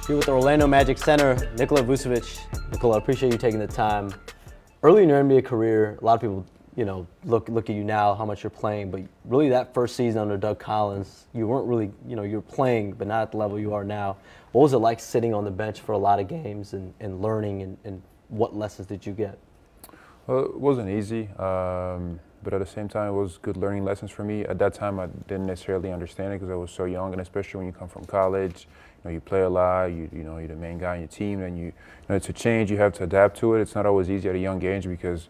Here with the Orlando Magic center, Nikola Vucevic. Nikola, I appreciate you taking the time. Early in your NBA career, a lot of people, look at you now, how much you're playing, but really that first season under Doug Collins, you weren't really, you were playing, but not at the level you are now. What was it like sitting on the bench for a lot of games and learning, and what lessons did you get? Well, it wasn't easy, but at the same time, it was good learning lessons for me. At that time, I didn't necessarily understand it because I was so young, and especially when you come from college, you play a lot, you're the main guy on your team, and it's a change, you have to adapt to it. It's not always easy at a young age because,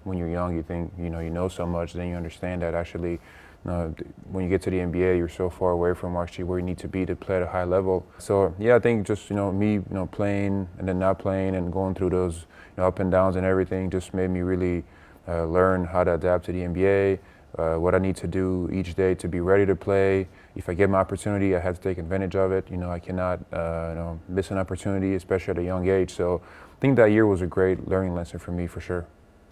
when you're young, you think, you know so much, then you understand that actually, when you get to the NBA, you're so far away from actually where you need to be to play at a high level. So yeah, I think just me, playing and then not playing and going through those up and downs and everything just made me really learn how to adapt to the NBA, what I need to do each day to be ready to play. If I get my opportunity, I have to take advantage of it. I cannot miss an opportunity, especially at a young age. So I think that year was a great learning lesson for me for sure.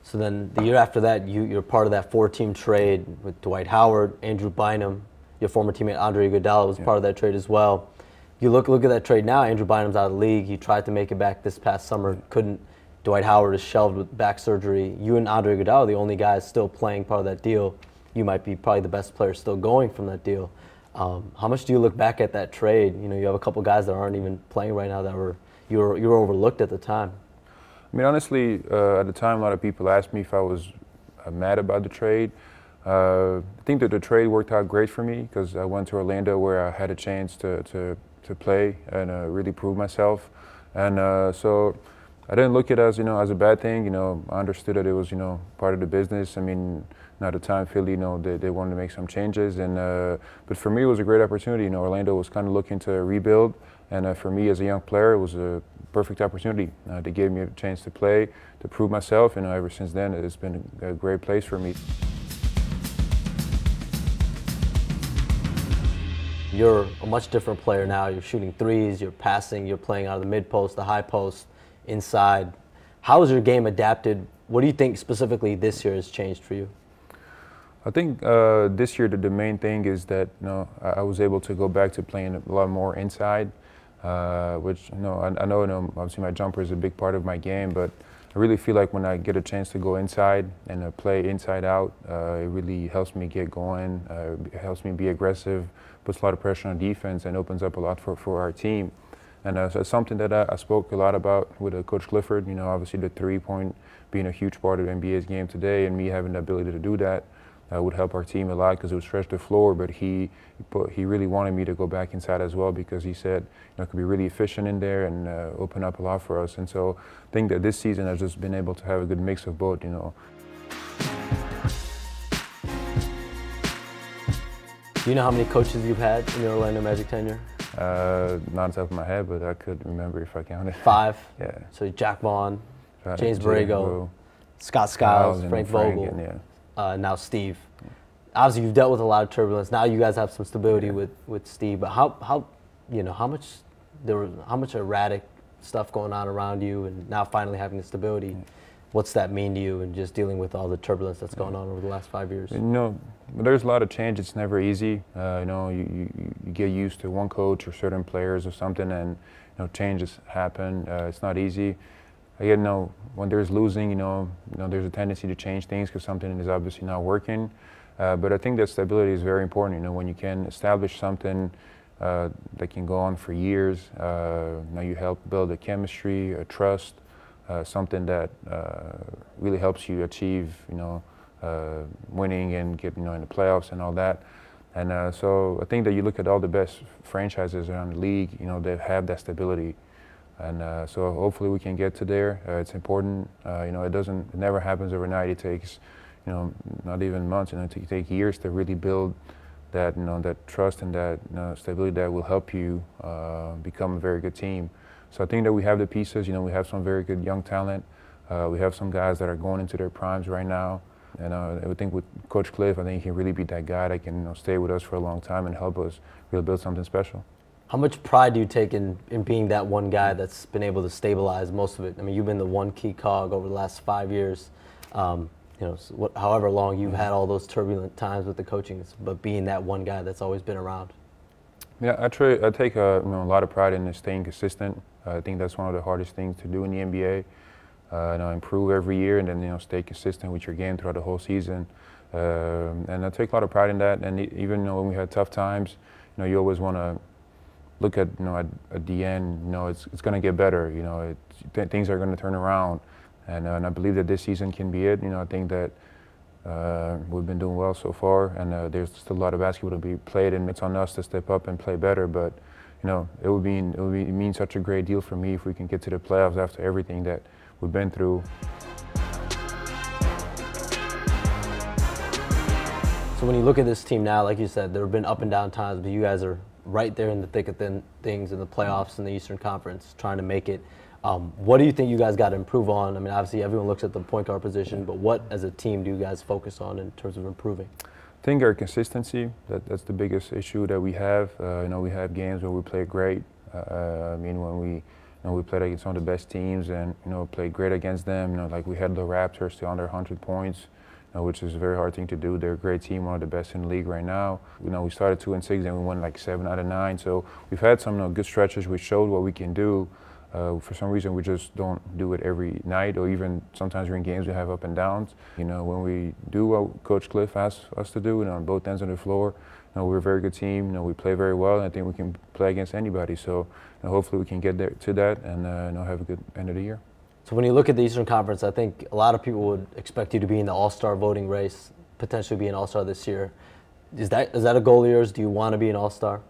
So then the year after that, you're part of that 4-team trade with Dwight Howard, Andrew Bynum. Your former teammate Andre Iguodala was part of that trade as well. You look at that trade now, Andrew Bynum's out of the league. He tried to make it back this past summer, couldn't. Dwight Howard is shelved with back surgery. You and Andre Iguodala are the only guys still playing part of that deal. You might be probably the best player still going from that deal. How much do you look back at that trade? You have a couple guys that aren't even playing right now that you were overlooked at the time. I mean, honestly, at the time, a lot of people asked me if I was mad about the trade. I think that the trade worked out great for me because I went to Orlando where I had a chance to play and really prove myself. And so I didn't look at it as, as a bad thing. I understood that it was, part of the business. I mean, at the time, Philly, they wanted to make some changes. And but for me, it was a great opportunity. Orlando was kind of looking to rebuild. And for me, as a young player, it was a perfect opportunity. They gave me a chance to play, to prove myself. And ever since then, it's been a great place for me. You're a much different player now. You're shooting threes, you're passing, you're playing out of the mid post, the high post, inside. How has your game adapted? What do you think specifically this year has changed for you? I think this year the main thing is that I was able to go back to playing a lot more inside, which I know obviously my jumper is a big part of my game, but I really feel like when I get a chance to go inside and play inside out, it really helps me get going. It helps me be aggressive, puts a lot of pressure on defense, and opens up a lot for our team. And so it's something that I spoke a lot about with Coach Clifford. Obviously the 3-point being a huge part of the NBA's game today, and me having the ability to do that would help our team a lot because it would stretch the floor. But he really wanted me to go back inside as well because he said it could be really efficient in there and open up a lot for us. And so I think that this season I've just been able to have a good mix of both. Do you know how many coaches you've had in your Orlando Magic tenure? Not on top of my head, but I could remember if I counted. 5? Yeah. So Jack Vaughn, James Borrego, Scott Skiles, Frank Vogel, now Steve. Yeah. Obviously, you've dealt with a lot of turbulence. Now you guys have some stability with Steve. But how much erratic stuff going on around you, and now finally having the stability. Yeah. What's that mean to you, and just dealing with all the turbulence that's going on over the last 5 years? There's a lot of change. It's never easy. You get used to one coach or certain players or something, and changes happen. It's not easy. Again, when there's losing, there's a tendency to change things because something is obviously not working. But I think that stability is very important. When you can establish something that can go on for years, now you help build a chemistry, a trust. Something that really helps you achieve, winning and get, in the playoffs and all that. And so I think that you look at all the best franchises around the league, they have that stability. And so hopefully we can get to there. It's important. It never happens overnight. It takes, not even months. It takes years to really build that, that trust and that stability that will help you become a very good team. So I think that we have the pieces. We have some very good young talent. We have some guys that are going into their primes right now. And I think with Coach Cliff, I think he can really be that guy that can stay with us for a long time and help us really build something special. How much pride do you take in being that one guy that's been able to stabilize most of it? I mean, you've been the one key cog over the last 5 years. However long you've had all those turbulent times with the coaching, but being that one guy that's always been around. Yeah, I take a lot of pride in staying consistent. I think that's one of the hardest things to do in the NBA. Improve every year and then stay consistent with your game throughout the whole season. And I take a lot of pride in that. And even when we had tough times, you always want to look at at the end. It's going to get better. Things are going to turn around, and I believe that this season can be it. I think that we've been doing well so far, and there's still a lot of basketball to be played, and it's on us to step up and play better. But it would mean such a great deal for me if we can get to the playoffs after everything that we've been through. So when you look at this team now, like you said, there have been up and down times, but you guys are right there in the thick of things in the playoffs in the Eastern Conference, trying to make it. What do you think you guys got to improve on? I mean, obviously everyone looks at the point guard position, but what as a team do you guys focus on in terms of improving? I think our consistency, that's the biggest issue that we have. We have games where we play great. When we played against some of the best teams and played great against them. Like we had the Raptors to under 100 points, which is a very hard thing to do. They're a great team, one of the best in the league right now. We started 2-6 and we won like 7 out of 9. So we've had some good stretches which showed what we can do. For some reason, we just don't do it every night, or even sometimes we're in games we have up and downs. When we do what Coach Cliff asks us to do, on both ends of the floor, we're a very good team. We play very well, and I think we can play against anybody. So hopefully we can get there to that and have a good end of the year. So when you look at the Eastern Conference, I think a lot of people would expect you to be in the All-Star voting race, potentially be an All-Star this year. Is that a goal of yours? Do you want to be an All-Star?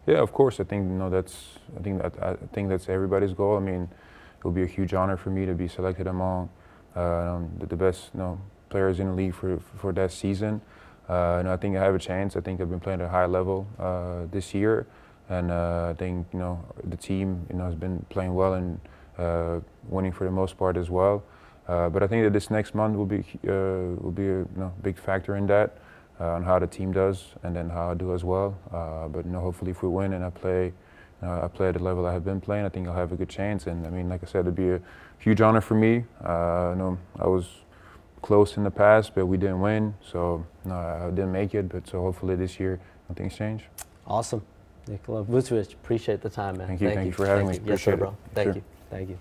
Yeah, of course. I think I think that's everybody's goal. I mean, it will be a huge honor for me to be selected among the best players in the league for that season. I think I have a chance. I think I've been playing at a high level this year, and I think the team has been playing well and winning for the most part as well. But I think that this next month will be a big factor in that. On how the team does and then how I do as well. But hopefully if we win and I play at the level I have been playing, I think I'll have a good chance. And I mean, like I said, it'd be a huge honor for me. I was close in the past, but we didn't win, so I didn't make it. But so hopefully this year things change. Awesome. Nikola Vucevic, appreciate the time, man. Thank you for having me. Yes, sir, bro. Thank you. Thank you.